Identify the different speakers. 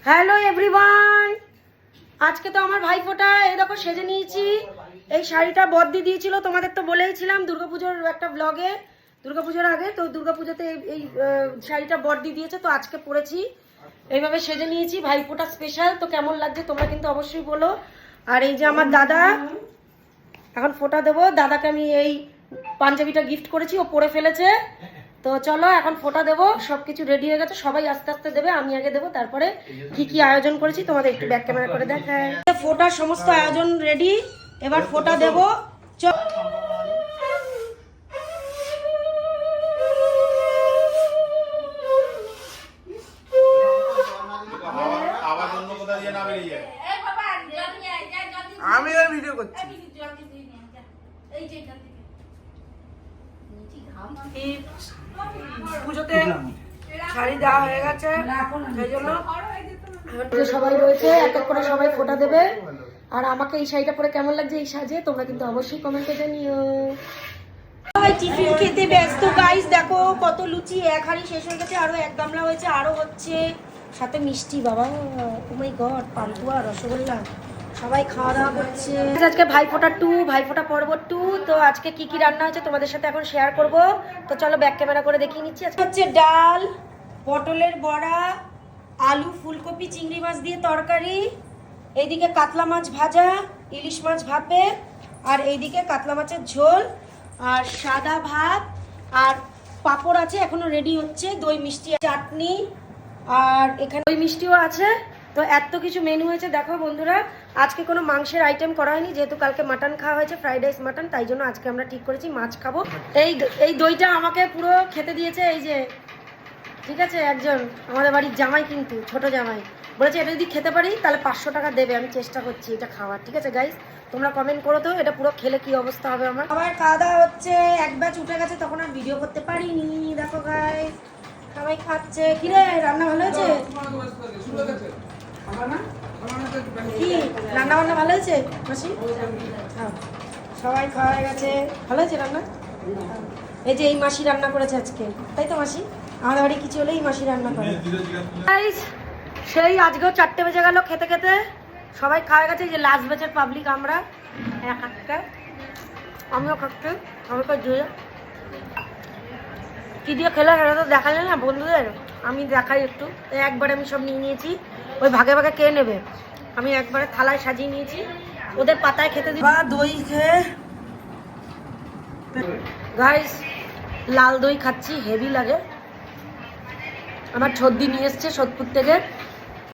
Speaker 1: Hello everyone, আজকে তো আমার ভাইফোঁটা। এই দেখো সেজে নিয়েছি। এই শাড়িটা বদ্দি দিয়েছিল, তোমাদের তো বলেইছিলাম দুর্গাপুজোর একটা ব্লগে, দুর্গাপুজোর আগে। তো দুর্গাপুজোতে এই শাড়িটা বদ্দি দিয়েছে, তো আজকে পরেছি। এইভাবে সেজে নিয়েছি, ভাইফোঁটা স্পেশাল। তো কেমন লাগছে তোমরা কিন্তু অবশ্যই বলো। আর এই যে আমার দাদা, এখন ফোঁটা দেবো। দাদাকে আমি এই পাঞ্জাবিটা গিফট করেছি, ও পরে ফেলেছে। তো চলো এখন ফোঁটা দেবো। সবকিছু রেডি হয়ে গেছে, সবাই আস্তে আস্তে দেবে, আমি আগে দেবো। তারপরে কি কি আয়োজন করেছি তোমাদের একটু ব্যাক ক্যামেরা করে দেখাই। ফোঁটার সমস্ত আয়োজন রেডি, এবার ফোঁটা দেবো।
Speaker 2: আমি আর ভিডিও করছি।
Speaker 1: পুজোতে শাড়ি দেওয়া হয়ে গেছে, সেই জন্য সবাই রয়েছে, এক এক করে সবাই ফোঁটা দেবে। আর আমাকে এই শাড়িটা পরে কেমন লাগছে এই সাজে, তোমরা কিন্তু অবশ্যই কমেন্টে জানিও। টিফিন খেতে ব্যস্ত গাইস। দেখো কত লুচি, এক হাঁড়ি শেষ হয়ে গেছে, আরো এক গামলা হয়েছে, আরো হচ্ছে, সাথে মিষ্টি। বাবা ও মাই গড, পান্তুয়া, রসগোল্লা, সবাই খাওয়া দাওয়া করছে। আজকে ভাইফোঁটা 2, ভাইফোঁটা পর্ব 2। তো আজকে কি কি রান্না হয়েছে তোমাদের সাথে এখন শেয়ার করব। তো চলো ব্যাক ক্যামেরা করে দেখিয়ে নিচ্ছি। আজকে হচ্ছে ডাল, পটলের বড়া, আলু, ফুলকপি, চিংড়ি মাছ দিয়ে তরকারি, এইদিকে কাতলা মাছ ভাজা, ইলিশ মাছ ভাপে, আর এইদিকে কাতলা মাছের ঝোল, আর সাদা ভাত, আর পাঁপড় আছে এখনো রেডি হচ্ছে, দই মিষ্টি, চাটনি, আর এখানে দই মিষ্টিও আছে। তো এত কিছু মেনু হয়েছে দেখো বন্ধুরা। আজকে কোনো মাংসের আইটেম করা হয়নি, যেহেতু কালকে মাটন খাওয়া হয়েছে, ফ্রাইড রাইস মাটন, তাই জন্য আজকে আমরা ঠিক করেছি মাছ খাবো। এই দইটা আমাকে পুরো খেতে দিয়েছে, এই যে, ঠিক আছে, একজন আমাদের বাড়ির জামাই, কিন্তু ছোট জামাই বলেছে এটা যদি খেতে পারি তাহলে 500 টাকা দেবে। আমি চেষ্টা করছি এটা খাওয়ার, ঠিক আছে গাইস? তোমরা কমেন্ট করো তো এটা পুরো খেলে কি অবস্থা হবে আমার। সবাই খাওয়া দাওয়া হচ্ছে, এক ব্যাচ উঠে গেছে, তখন আর ভিডিও করতে পারিনি। দেখো গাইস সবাই খাচ্ছে। কি রে, রান্না ভালো হয়েছে? কি রান্না বান্না ভালো হয়েছে মাসি? হ্যাঁ, সবাই খাওয়া হয়ে গেছে। ভালো হয়েছে রান্না? এই যে এই মাসি রান্না করেছে আজকে, তাই তো মাসি? আমাদের বাড়ি কিছু হলেই মাসি রান্না করে। সেই আজকেও 4টে বেজে গেল খেতে খেতে, সবাই খাওয়া গেছে। যে লাস্ট ব্যাচের পাবলিক আমরা, এক একটা, আমিও খাচ্ছি। সবাইকে দিয়ে কি দিয়ে খেলে সেটা তো দেখালে না বন্ধুদের, আমি দেখাই একটু। একবারে আমি সব নিয়ে নিয়েছি, ওই ভাগে ভাগে কে নেবে, আমি একবারে থালায় সাজিয়ে নিয়েছি, ওদের পাতায় খেতে দিই। দই খেয়ে গাইস লাল দই খাচ্ছি, হেভি লাগে। আমার ছদ্দি নিয়ে এসছে সোদপুর থেকে।